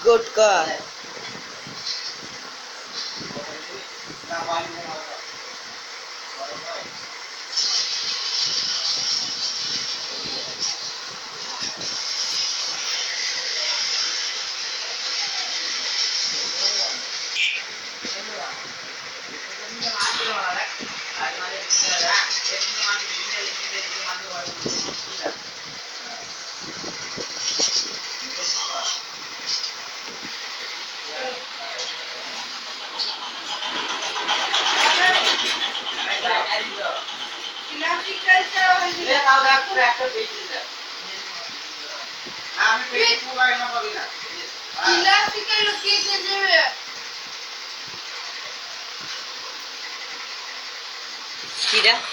गुटका Tidak.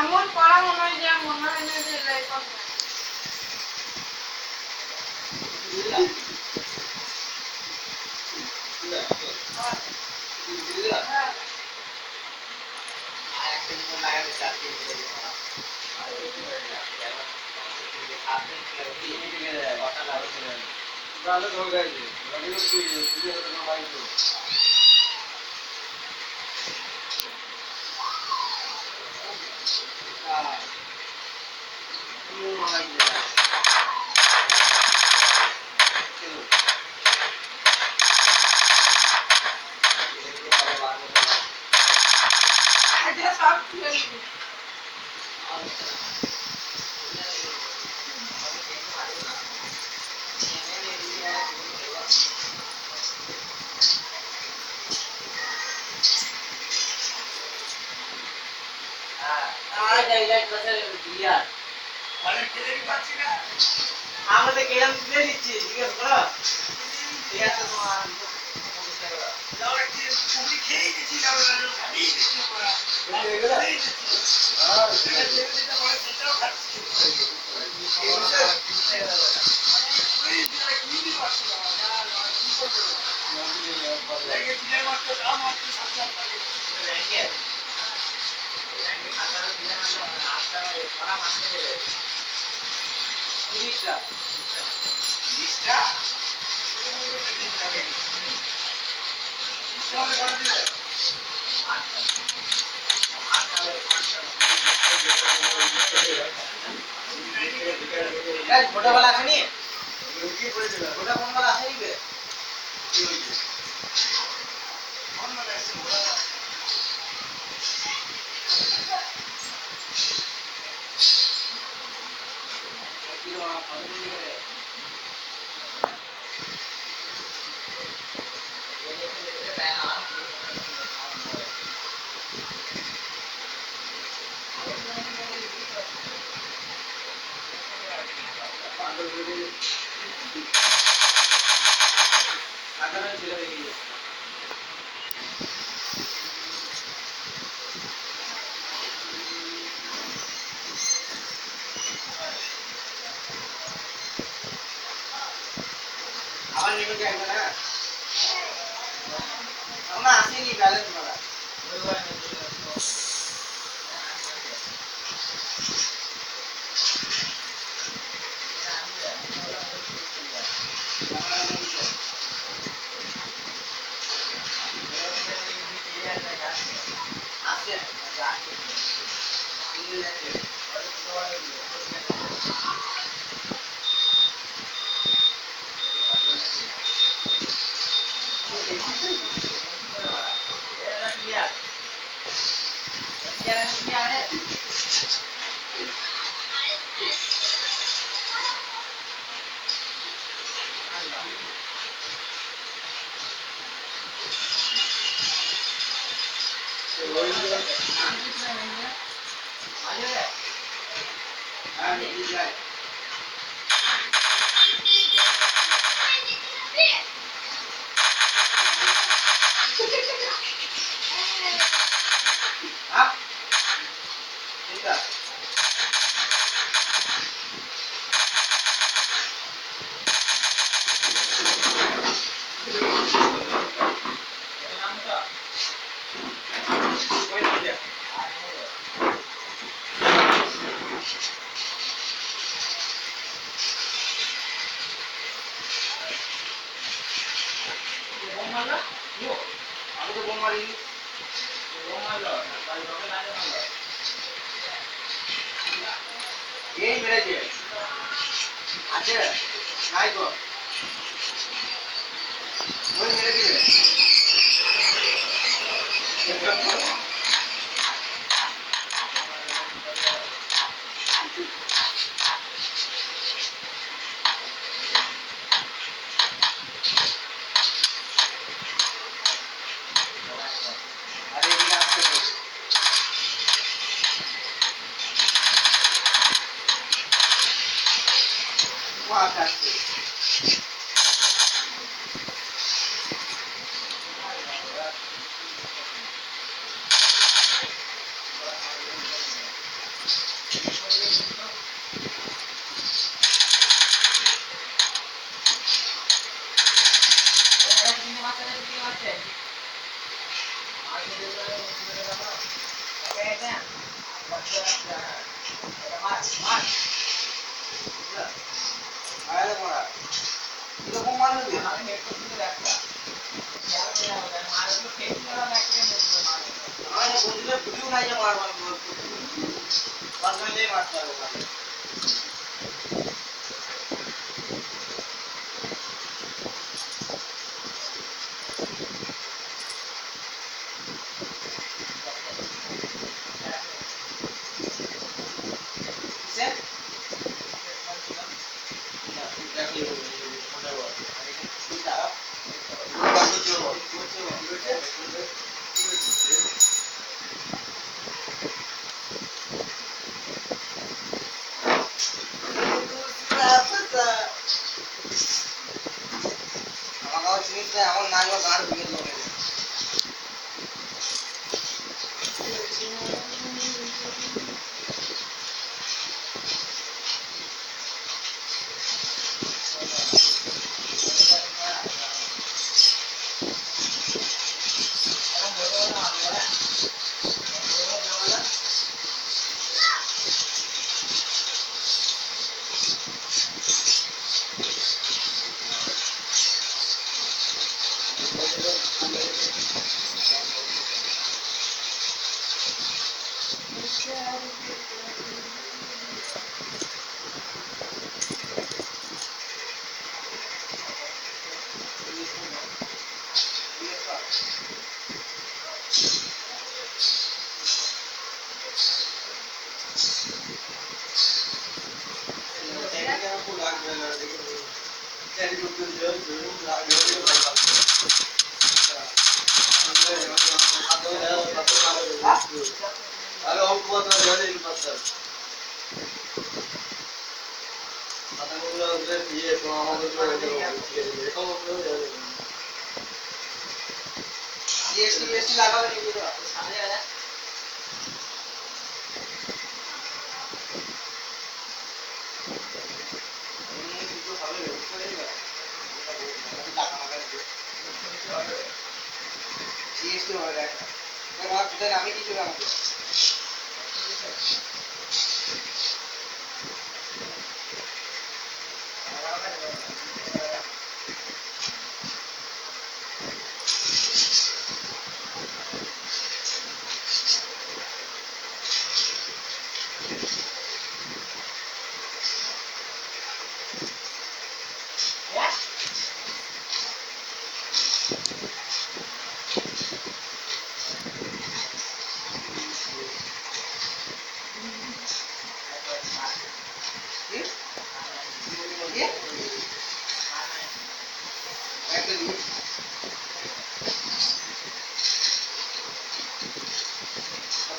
এমন পড়া মনে হয় যে মনে হয় না যে লাইফ আমরা তো কেরাম তুলে দিচ্ছি ঠিক আছে বলো ঠিক আছে তোমার গোটা বেলা আসেনি গোটা কোন বেলা আসেনি বে আবার নেমে যাই না আমরা আসেনি ব্যালেন্স মারা আমি তো বোম মারিনি এই মেরেছে আছে নাই তো ওই মেরে দিবে আরে এদিকে আসতে ওয়াক আসছে আরে মোরা এরকম মারবে আমি নেট করতে রাখলাম আমার বন্ধুদের ভিডিও নাই যে মারবার পাঁচজনে মারতে হবে একবার গাড় ভেঙে দেবো আমি কিছু আমাকে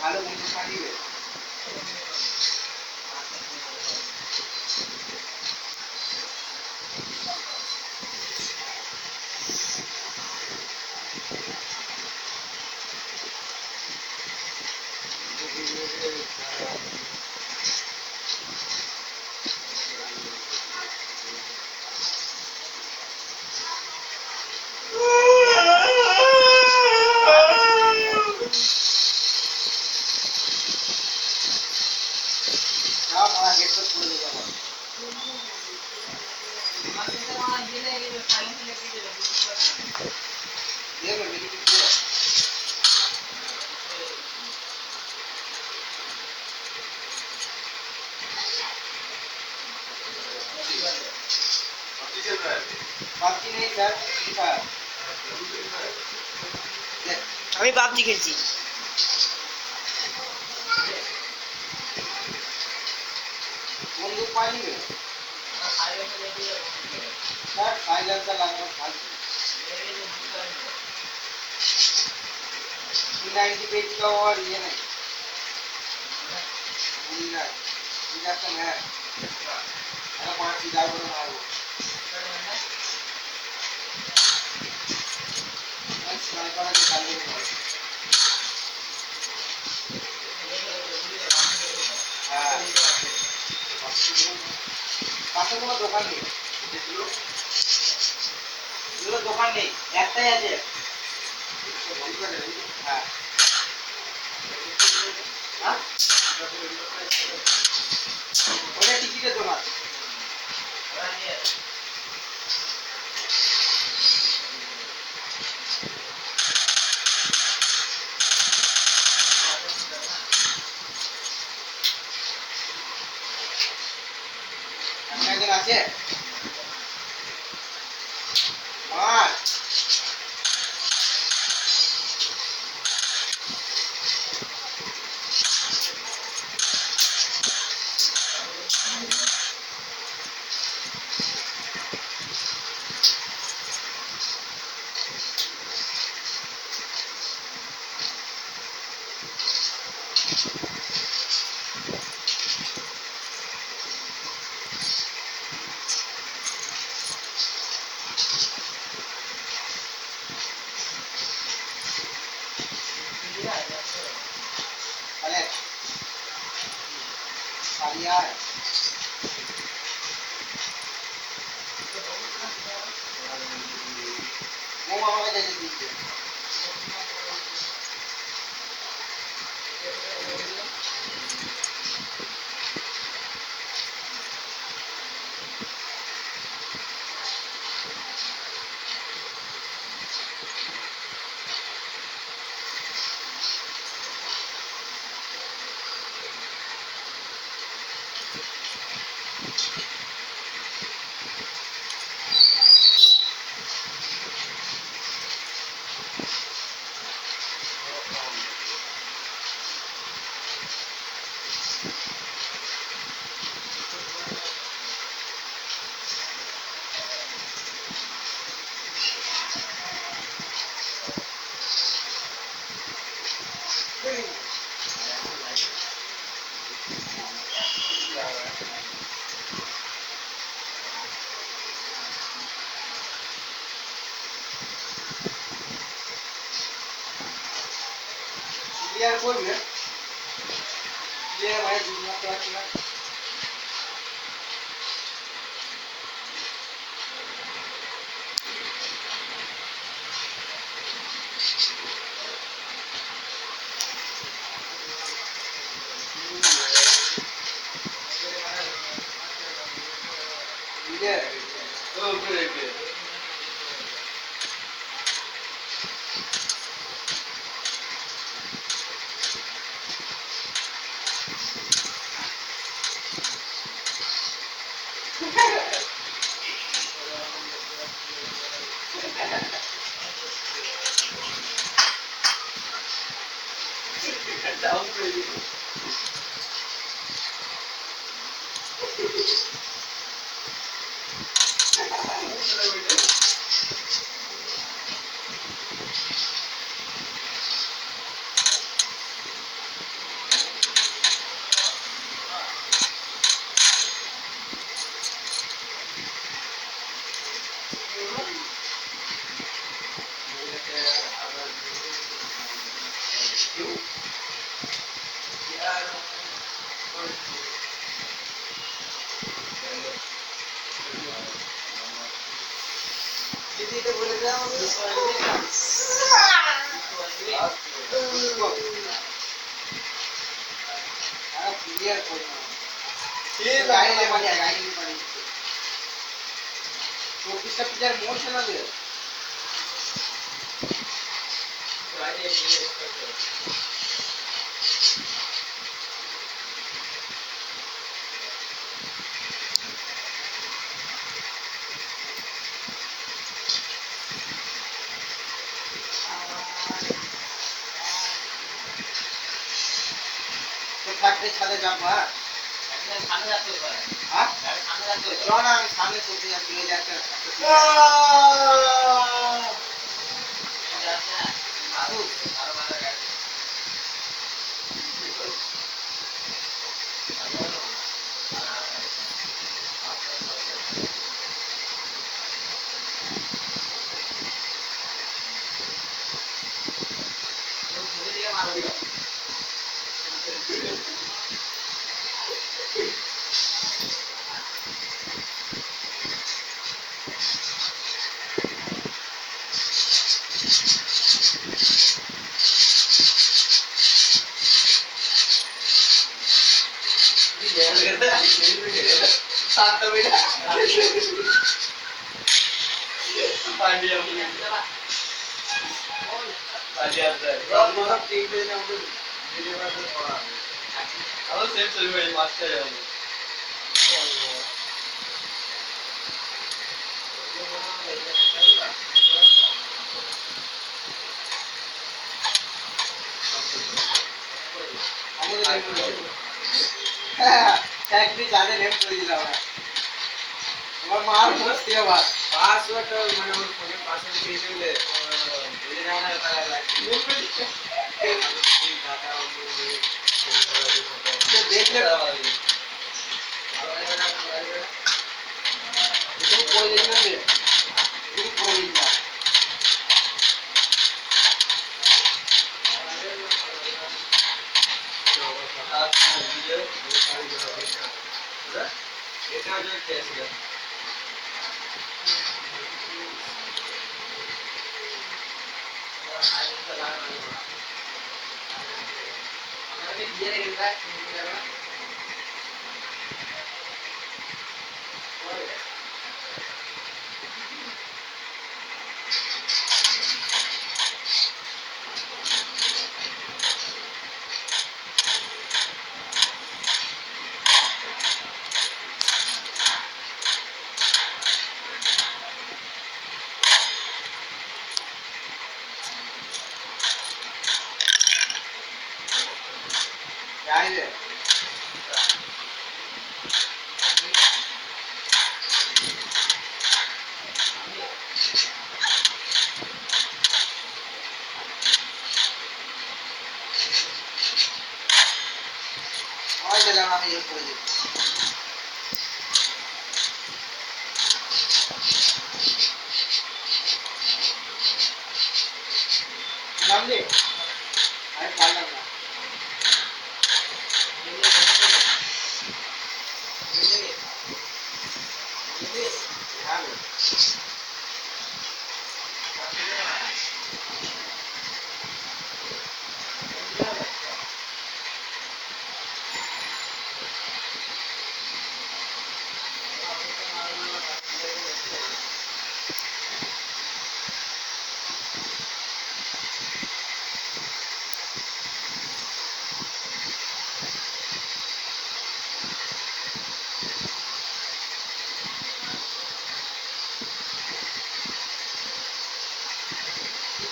ভালো বন্ধু পাঠিয়ে আমি পাবজি খেলছি। বন্দুক পাইনি সাইলেন্সার লাগানো ফালতু 90 पेज का और ये नहीं बुल्ला ये तो है अरे पांच सीधा बोलो ना वो मैं स्नाइपर के डाल देंगे हाँ पासों को दुकान नहीं ये दुकान नहीं ऐसा ही है हाँ हाँ ওটা টিকিটের দোকান একজন আছে মাছ খালি আয় মোম আমাকে যেতে দিচ্ছে ক্লিয়ার করবে ক্লিয়ার ভাই দুই মাত্র আছে না ক্লিয়ার ওকে down ready দিদিতে বলে দাও ক্লিয়ার করো ঠিক গাইলে মানে গাইলে মানে 24টা পিজার মোট না দে তো থাকতে ছাদে যাব হ্যাঁ সামনে যাচ্ছে হ্যাঁ সামনে যাচ্ছে চল না আমি সামনে চলতে যাচ্ছি এই যাচ্ছে আসু আরো ভালো গাড়ি Satu beda. Pandian. Pandian. Kalau mau tinggal yang itu jadi macam orang. Kalau saya sering master yang. Factory জানে নেম করে দিলাম আমার মার বসতে আবার পাসওয়ার্ড মানে ওর ফোনে পাসওয়ার্ড দিয়ে দিলে বুঝে না না তারা লাগবে দেখলে তুমি কই দেখলে তুমি কই না আচ্ছা ভিডিও এটা হচ্ছে টেস্ট আমাকে দিয়ে রেখে যাইবে ওই দিলাম আমি ইউজ করে দিই নামলি আমি পারলাম না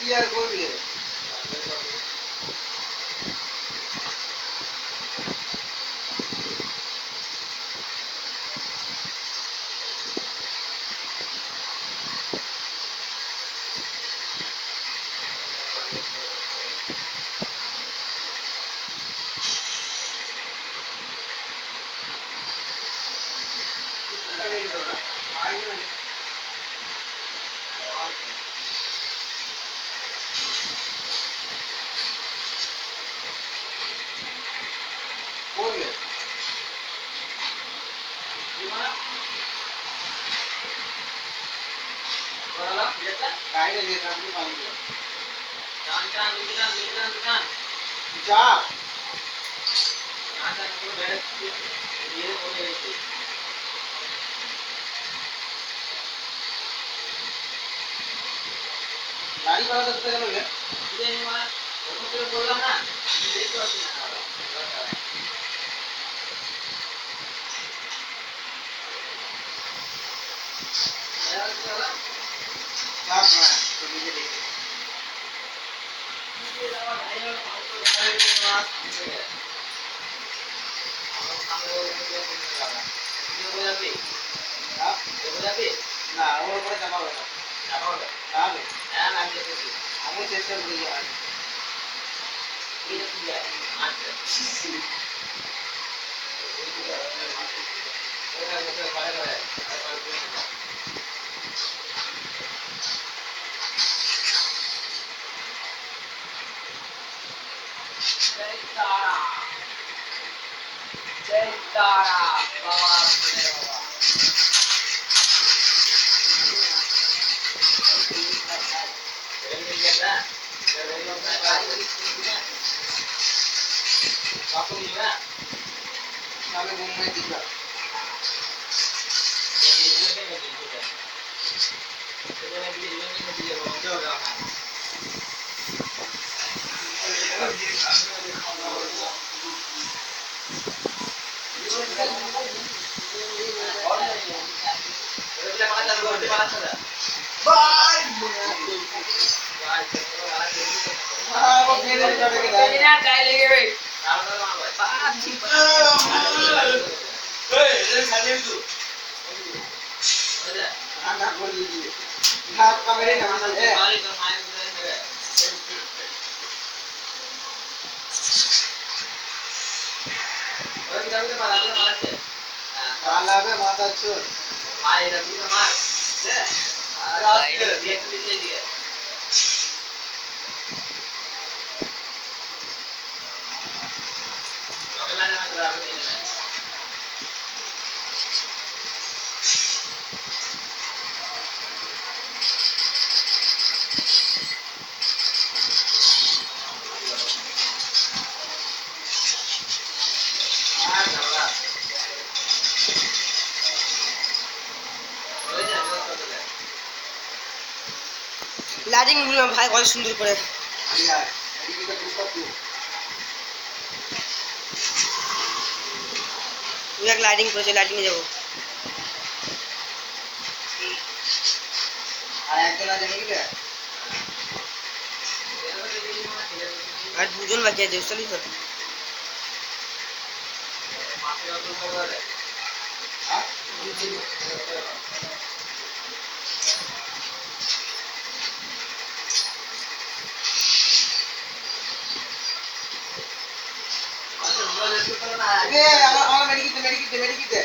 ক্লিয়ার করবি করবে গাড়িটা দিয়ে আপনি পানি দিন যা গাড়ি ভাড়া করতে গেলে বললাম না দেখতে পাচ্ছি না না ওর উপরে চাপা হবে না চাপা হবে হ্যাঁ আমি দেখেছি আমি চেষ্টা করি মাথা চোর মায়ের মার লাইটিং ভাই কত সুন্দর করে তুই এক লাইটিং করেছে লাইটিংয়ে যাবো আর একজন আছে নাকি রে? আর দুজন বাকি আছে বুঝতে তো হ্যাঁ? এ, আমার মেডিকিট দে।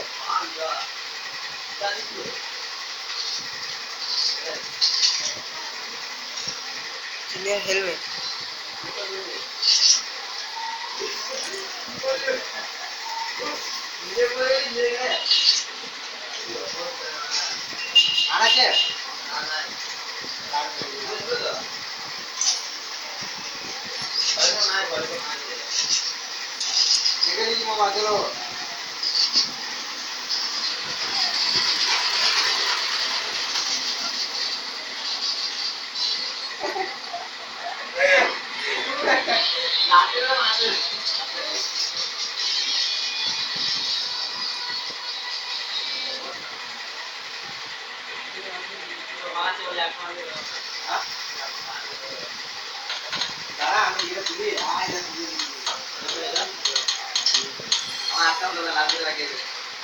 সিনিয়র হেলমেট আর আছে? দেখে নিচ্ছি মামা, চলো। দাঁড়া, আমি এটা তুলি। এটা তুলি। আমার একটা হলো না, লাস্টে লাগিয়ে দে।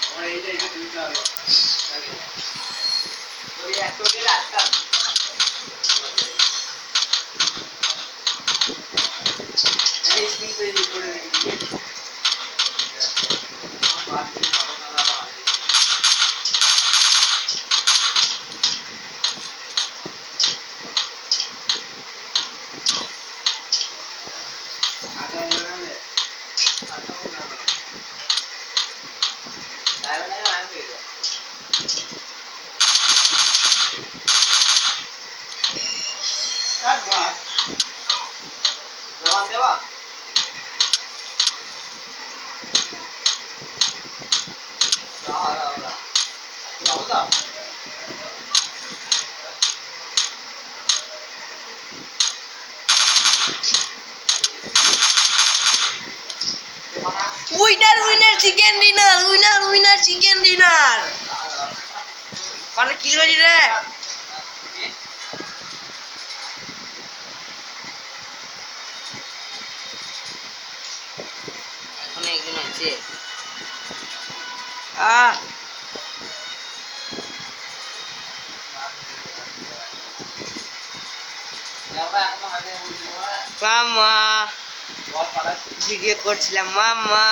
আমার এইটা তুলতে হবে। ওই একটা হলে একটা। এই স্ক্রিন পেজ করে রেখে দিই। আমার বাদ দিয়ে ভালো না লাগা আছে। আটা হলো না রে? আটা হলো না। লাইভ না লাইভ হয়ে গেল। কাট বাস। জবাব দেবা? উইনার চিকেন ডিনার মানে কি হলি রে এখন একজন আছে মামা ভিডিও করছিলাম মামা